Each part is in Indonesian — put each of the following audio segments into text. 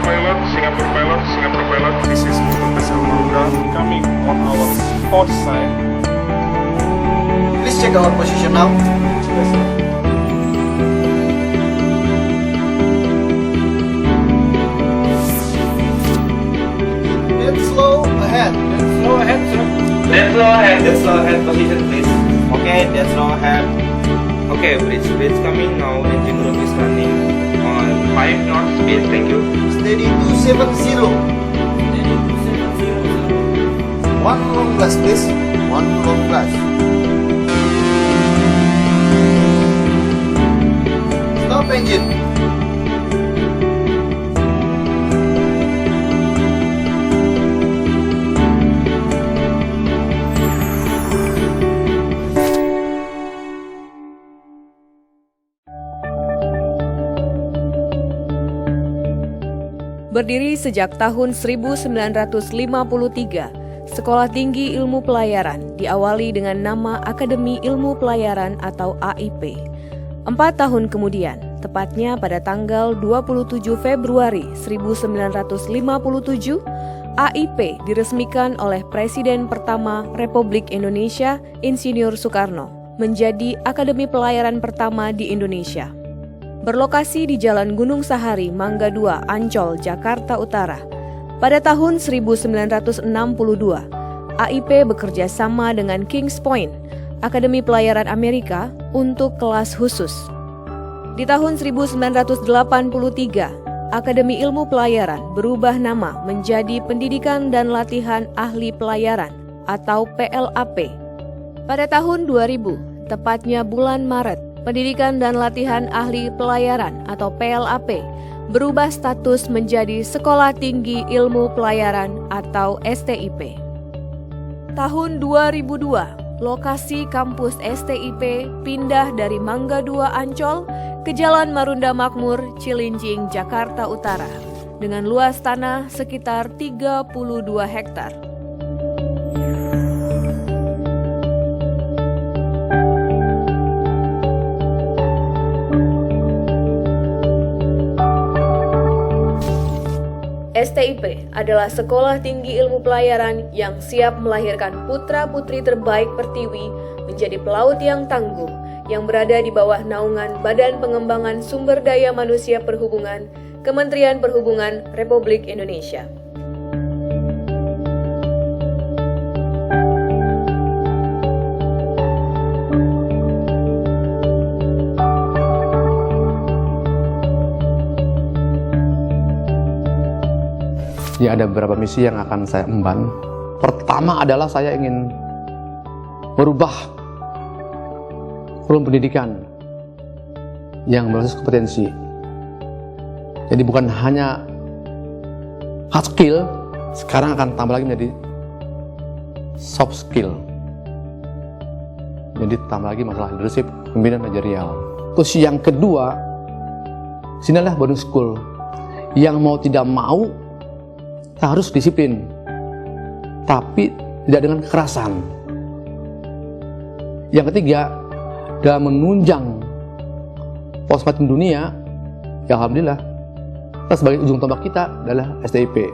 pilot. This is Professor Maruda coming on our port side. Please check our position now. Yes, sir. Dead slow ahead. Slow ahead, sir. Dead slow ahead position please. Okay, dead slow ahead. Okay, bridge coming now. Engine room is running on 5 knots speed. Thank you. Steady 270. One long blast please. One long blast. Stop engine. Berdiri sejak tahun 1953, Sekolah Tinggi Ilmu Pelayaran diawali dengan nama Akademi Ilmu Pelayaran atau AIP. 4 tahun kemudian, tepatnya pada tanggal 27 Februari 1957, AIP diresmikan oleh Presiden pertama Republik Indonesia, Insinyur Soekarno, menjadi Akademi Pelayaran pertama di Indonesia. Berlokasi di Jalan Gunung Sahari, Mangga 2, Ancol, Jakarta Utara. Pada tahun 1962, AIP bekerja sama dengan Kings Point, Akademi Pelayaran Amerika, untuk kelas khusus. Di tahun 1983, Akademi Ilmu Pelayaran berubah nama menjadi Pendidikan dan Latihan Ahli Pelayaran atau PLAP. Pada tahun 2000, tepatnya bulan Maret, Pendidikan dan Latihan Ahli Pelayaran atau PLAP berubah status menjadi Sekolah Tinggi Ilmu Pelayaran atau STIP. Tahun 2002, lokasi kampus STIP pindah dari Mangga 2 Ancol ke Jalan Marunda Makmur, Cilincing, Jakarta Utara dengan luas tanah sekitar 32 hektar. STIP adalah sekolah tinggi ilmu pelayaran yang siap melahirkan putra-putri terbaik Pertiwi menjadi pelaut yang tangguh yang berada di bawah naungan Badan Pengembangan Sumber Daya Manusia Perhubungan, Kementerian Perhubungan Republik Indonesia. Ya, ada beberapa misi yang akan saya emban. Pertama adalah saya ingin merubah kurikulum pendidikan yang berbasis kompetensi. Jadi bukan hanya hard skill, sekarang akan tambah lagi menjadi soft skill. Jadi tambah lagi masalah leadership, pembinaan manajerial. Terus yang kedua, sinilah boarding school. Yang mau tidak mau harus disiplin, tapi tidak dengan kekerasan. Yang ketiga, dalam menunjang pos maritim dunia, ya alhamdulillah, kita sebagai ujung tombak kita adalah STIP.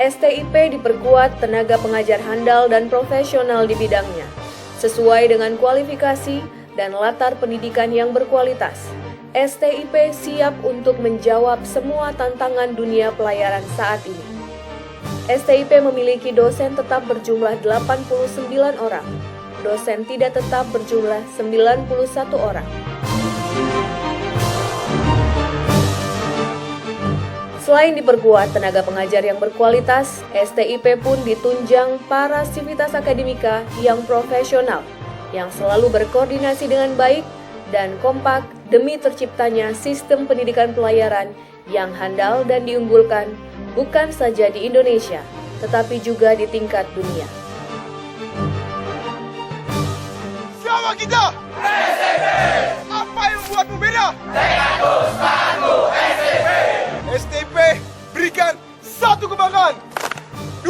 STIP diperkuat tenaga pengajar handal dan profesional di bidangnya, sesuai dengan kualifikasi dan latar pendidikan yang berkualitas. STIP siap untuk menjawab semua tantangan dunia pelayaran saat ini. STIP memiliki dosen tetap berjumlah 89 orang, dosen tidak tetap berjumlah 91 orang. Selain diperkuat tenaga pengajar yang berkualitas, STIP pun ditunjang para sivitas akademika yang profesional, yang selalu berkoordinasi dengan baik dan kompak demi terciptanya sistem pendidikan pelayaran yang handal dan diunggulkan bukan saja di Indonesia, tetapi juga di tingkat dunia. Siapa kita? STIP! Apa yang membuatmu beda? Tekadku, semangatku!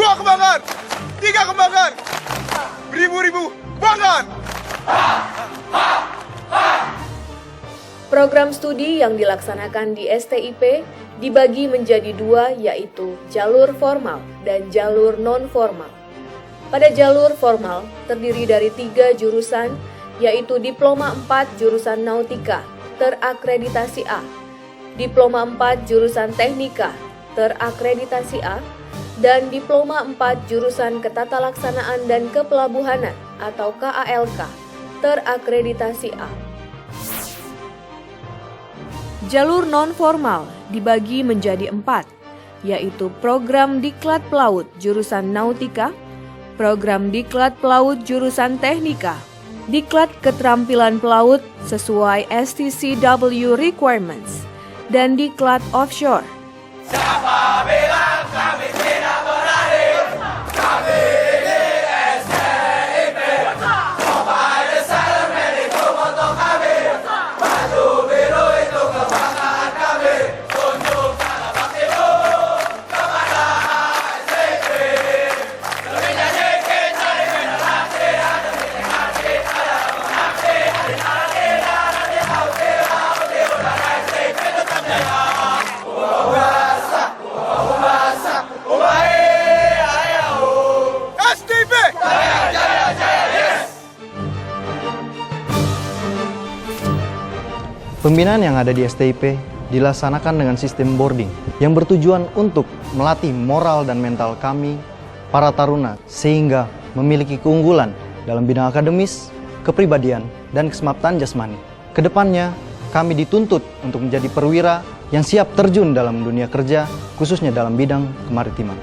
2 kebanggaan, 3 kebanggaan, beribu-ribu kebanggaan. Program studi yang dilaksanakan di STIP dibagi menjadi 2, yaitu jalur formal dan jalur non-formal. Pada jalur formal terdiri dari 3 jurusan, yaitu Diploma 4 jurusan Nautika terakreditasi A, Diploma 4 jurusan Teknika terakreditasi A, dan Diploma 4 jurusan Ketatalaksanaan dan Kepelabuhanan atau KALK terakreditasi A. Jalur non-formal dibagi menjadi 4, yaitu program Diklat Pelaut jurusan Nautika, program Diklat Pelaut jurusan Teknika, Diklat Keterampilan Pelaut sesuai STCW Requirements, dan Diklat Offshore. Siapa bilang kami tidak berani? Kami ini STIP. Provide the salary itu moto kami. Baju biru itu kebanggaan kami. Tunjukkan baktimu kepada STIP. Lebih sedikit dari generasi ada generasi ada menanti hari nanti dan di laut di udara STIP tetap jaya. STIP! Pembinaan yang ada di STIP dilaksanakan dengan sistem boarding yang bertujuan untuk melatih moral dan mental kami, para taruna, sehingga memiliki keunggulan dalam bidang akademis, kepribadian, dan kesemaptan jasmani. Kedepannya, kami dituntut untuk menjadi perwira yang siap terjun dalam dunia kerja, khususnya dalam bidang kemaritiman.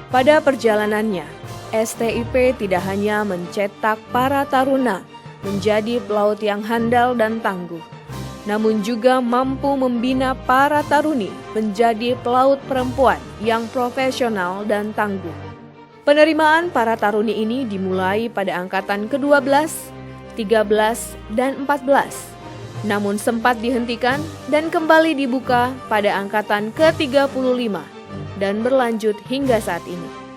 Pada perjalanannya, STIP tidak hanya mencetak para taruna menjadi pelaut yang handal dan tangguh, namun juga mampu membina para taruni menjadi pelaut perempuan yang profesional dan tangguh. Penerimaan para taruni ini dimulai pada angkatan ke-12, 13, dan 14, namun sempat dihentikan dan kembali dibuka pada angkatan ke-35 dan berlanjut hingga saat ini.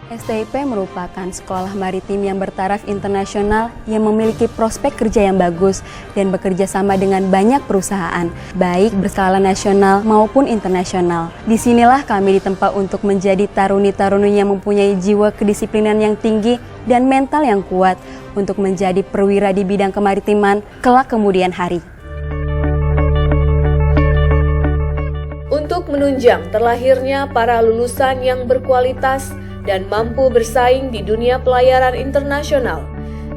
STIP merupakan sekolah maritim yang bertaraf internasional yang memiliki prospek kerja yang bagus dan bekerja sama dengan banyak perusahaan, baik berskala nasional maupun internasional. Disinilah kami ditempa untuk menjadi taruni-taruni yang mempunyai jiwa kedisiplinan yang tinggi dan mental yang kuat untuk menjadi perwira di bidang kemaritiman kelak kemudian hari. Untuk menunjang terlahirnya para lulusan yang berkualitas dan mampu bersaing di dunia pelayaran internasional,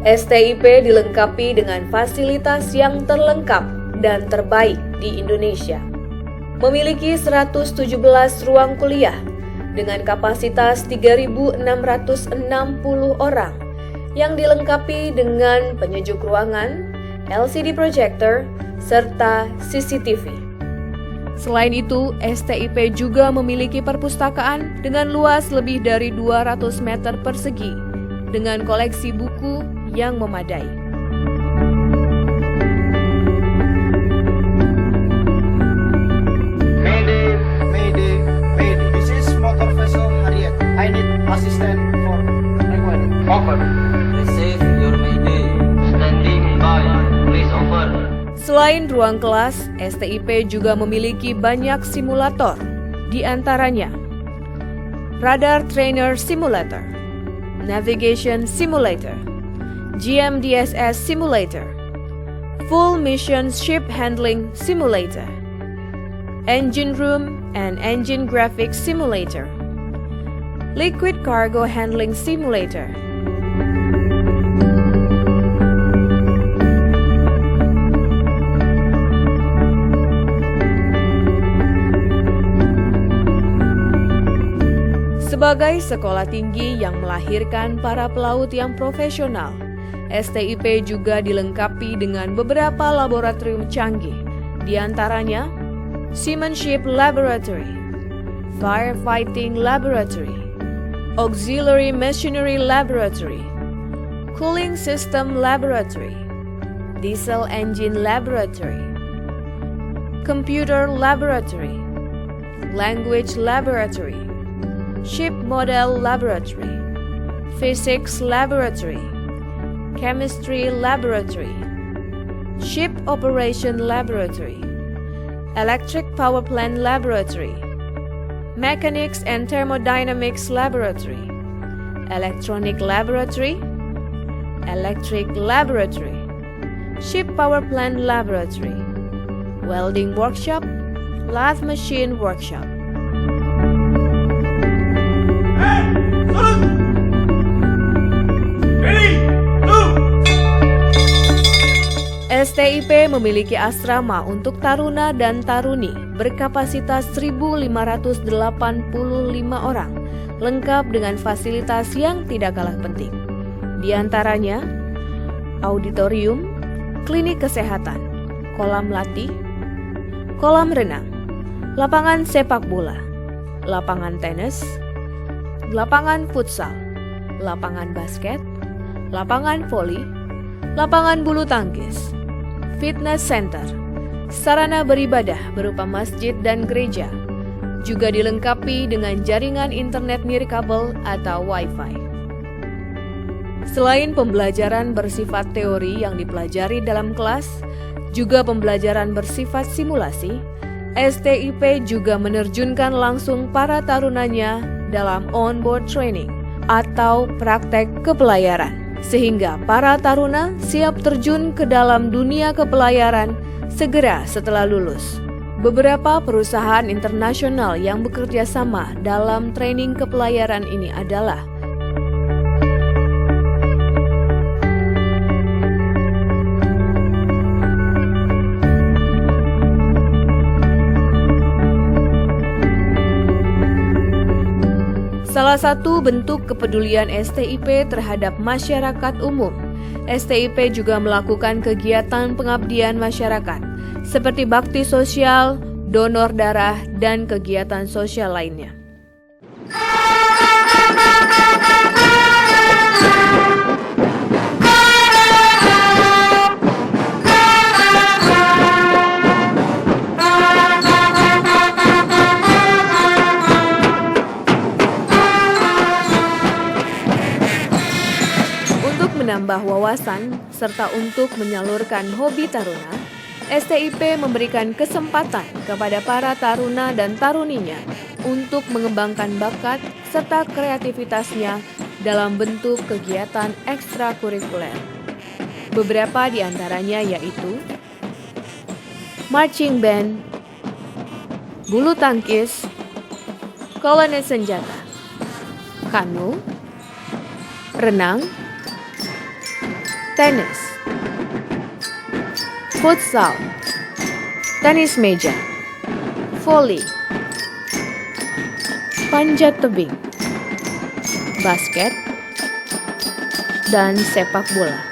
STIP dilengkapi dengan fasilitas yang terlengkap dan terbaik di Indonesia. Memiliki 117 ruang kuliah dengan kapasitas 3.660 orang yang dilengkapi dengan penyejuk ruangan, LCD projector, serta CCTV. Selain itu, STIP juga memiliki perpustakaan dengan luas lebih dari 200 meter persegi dengan koleksi buku yang memadai. Mayday, Mayday, Mayday. This is motor vessel Harriet. I need assistant for required. Over. Receive your Mayday. Standing by. Please over. Selain ruang kelas, STIP juga memiliki banyak simulator, di antaranya Radar Trainer Simulator, Navigation Simulator, GMDSS Simulator, Full Mission Ship Handling Simulator, Engine Room and Engine Graphics Simulator, Liquid Cargo Handling Simulator. Sebagai sekolah tinggi yang melahirkan para pelaut yang profesional, STIP juga dilengkapi dengan beberapa laboratorium canggih, di antaranya Seamanship Laboratory, Firefighting Laboratory, Auxiliary Machinery Laboratory, Cooling System Laboratory, Diesel Engine Laboratory, Computer Laboratory, Language Laboratory, Ship Model Laboratory, Physics Laboratory, Chemistry Laboratory, Ship Operation Laboratory, Electric Power Plant Laboratory, Mechanics and Thermodynamics Laboratory, Electronic Laboratory, Electric Laboratory, Ship Power Plant Laboratory, Welding Workshop, Lathe Machine Workshop. STIP memiliki asrama untuk taruna dan taruni berkapasitas 1.585 orang, lengkap dengan fasilitas yang tidak kalah penting. Di antaranya, auditorium, klinik kesehatan, kolam latih, kolam renang, lapangan sepak bola, lapangan tenis, lapangan futsal, lapangan basket, lapangan voli, lapangan bulu tangkis, fitness center, sarana beribadah berupa masjid dan gereja, juga dilengkapi dengan jaringan internet nirkabel atau Wi-Fi. Selain pembelajaran bersifat teori yang dipelajari dalam kelas, juga pembelajaran bersifat simulasi, STIP juga menerjunkan langsung para tarunanya dalam on-board training atau praktek kepelayaran, sehingga para taruna siap terjun ke dalam dunia kepelayaran segera setelah lulus. Beberapa perusahaan internasional yang bekerja sama dalam training kepelayaran ini adalah salah satu bentuk kepedulian STIP terhadap masyarakat umum. STIP juga melakukan kegiatan pengabdian masyarakat, seperti bakti sosial, donor darah, dan kegiatan sosial lainnya. Menambah wawasan serta untuk menyalurkan hobi taruna, STIP memberikan kesempatan kepada para taruna dan taruninya untuk mengembangkan bakat serta kreativitasnya dalam bentuk kegiatan ekstrakurikuler. Beberapa di antaranya yaitu marching band, bulu tangkis, kolonel senjata, kanu, renang, tenis, futsal, tenis meja, voli, panjat tebing, basket, dan sepak bola.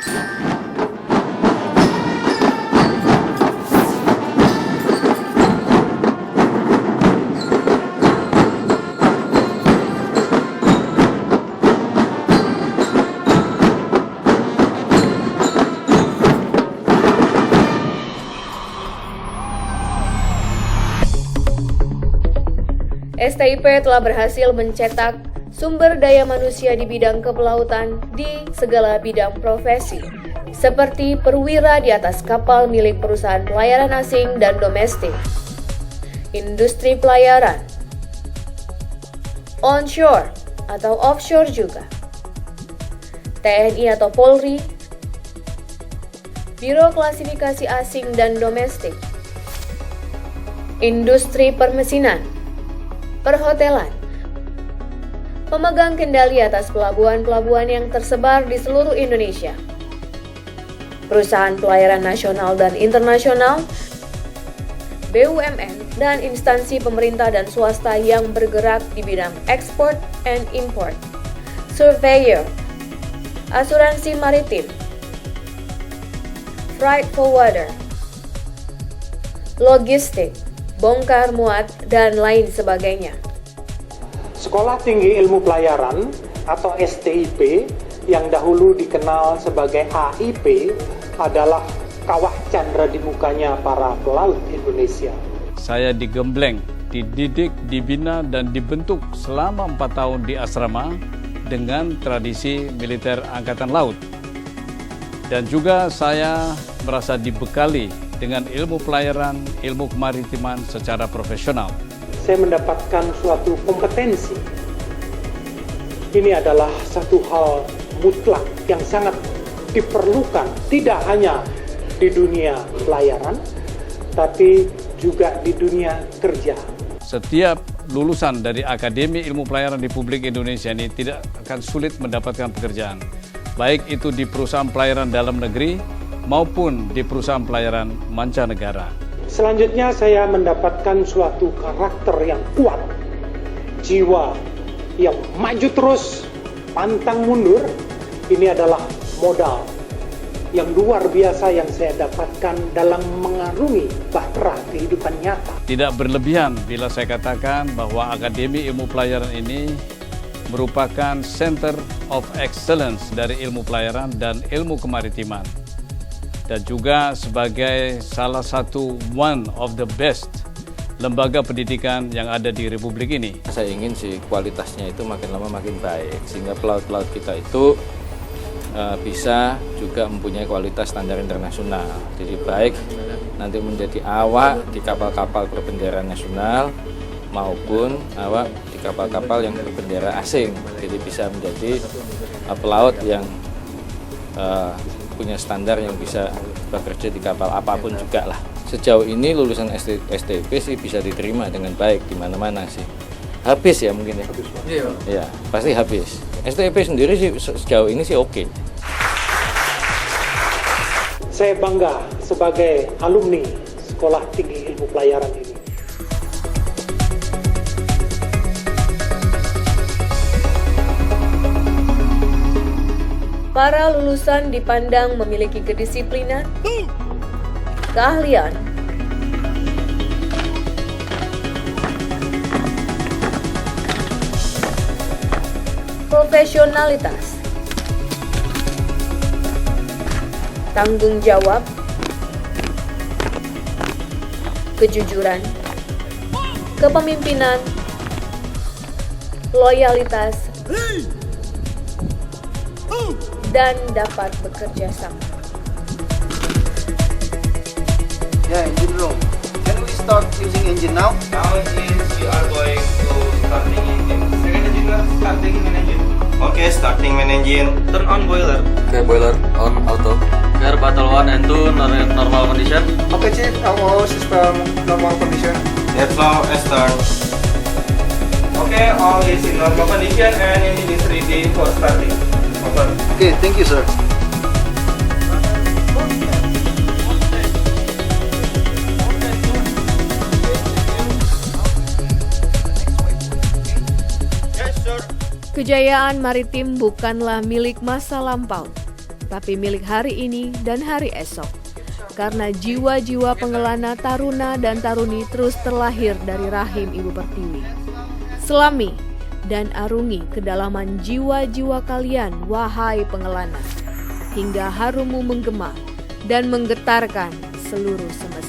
STIP telah berhasil mencetak sumber daya manusia di bidang kepelautan di segala bidang profesi, seperti perwira di atas kapal milik perusahaan pelayaran asing dan domestik, industri pelayaran, onshore atau offshore juga, TNI atau Polri, Biro Klasifikasi Asing dan Domestik, industri permesinan, perhotelan, pemegang kendali atas pelabuhan-pelabuhan yang tersebar di seluruh Indonesia, perusahaan pelayaran nasional dan internasional, BUMN, dan instansi pemerintah dan swasta yang bergerak di bidang ekspor and import, surveyor, asuransi maritim, freight forwarder, logistik, bongkar muat, dan lain sebagainya. Sekolah Tinggi Ilmu Pelayaran atau STIP yang dahulu dikenal sebagai AIP adalah kawah candra di mukanya para pelaut Indonesia. Saya digembleng dididik, dibina, dan dibentuk selama 4 tahun di asrama dengan tradisi militer Angkatan Laut. Dan juga saya merasa dibekali dengan ilmu pelayaran, ilmu kemaritiman secara profesional. Saya mendapatkan suatu kompetensi. Ini adalah satu hal mutlak yang sangat diperlukan, tidak hanya di dunia pelayaran, tapi juga di dunia kerja. Setiap lulusan dari Akademi Ilmu Pelayaran Republik Indonesia ini tidak akan sulit mendapatkan pekerjaan, baik itu di perusahaan pelayaran dalam negeri maupun di perusahaan pelayaran mancanegara. Selanjutnya saya mendapatkan suatu karakter yang kuat, jiwa yang maju terus, pantang mundur. Ini adalah modal yang luar biasa yang saya dapatkan dalam mengarungi bahtera kehidupan nyata. Tidak berlebihan bila saya katakan bahwa Akademi Ilmu Pelayaran ini merupakan Center of Excellence dari ilmu pelayaran dan ilmu kemaritiman, dan juga sebagai salah satu one of the best lembaga pendidikan yang ada di Republik ini. Saya ingin sih kualitasnya itu makin lama makin baik, sehingga pelaut-pelaut kita itu bisa juga mempunyai kualitas standar internasional. Jadi baik nanti menjadi awak di kapal-kapal berbendera nasional maupun awak di kapal-kapal yang berbendera asing. Jadi bisa menjadi pelaut yang punya standar yang bisa bekerja di kapal apapun juga lah. Sejauh ini lulusan STIP sih bisa diterima dengan baik di mana-mana sih. Habis ya mungkin ya. Iya, pasti habis. STIP sendiri sih sejauh ini sih oke. Saya bangga sebagai alumni Sekolah Tinggi Ilmu Pelayaran ini. Para lulusan dipandang memiliki kedisiplinan, keahlian, profesionalitas, tanggung jawab, kejujuran, kepemimpinan, loyalitas, dan dapat bekerja sama. Yeah, engine room. Can we start using engine now? Now we are going to starting engine. Second engine lah, starting main engine. Okay, starting main engine. Turn on boiler. Okay, boiler on auto. Air battle 1 and 2 normal condition. Okay, Chief. Our system normal condition. Let's now start. Okay, all is in normal condition and engine is ready for starting. Over. Okay, thank you, sir. Kejayaan maritim bukanlah milik masa lampau, tapi milik hari ini dan hari esok. Karena jiwa-jiwa pengelana taruna dan taruni terus terlahir dari rahim Ibu Pertiwi. Selami dan arungi kedalaman jiwa-jiwa kalian, wahai pengelana, hingga harummu menggema dan menggetarkan seluruh semeru.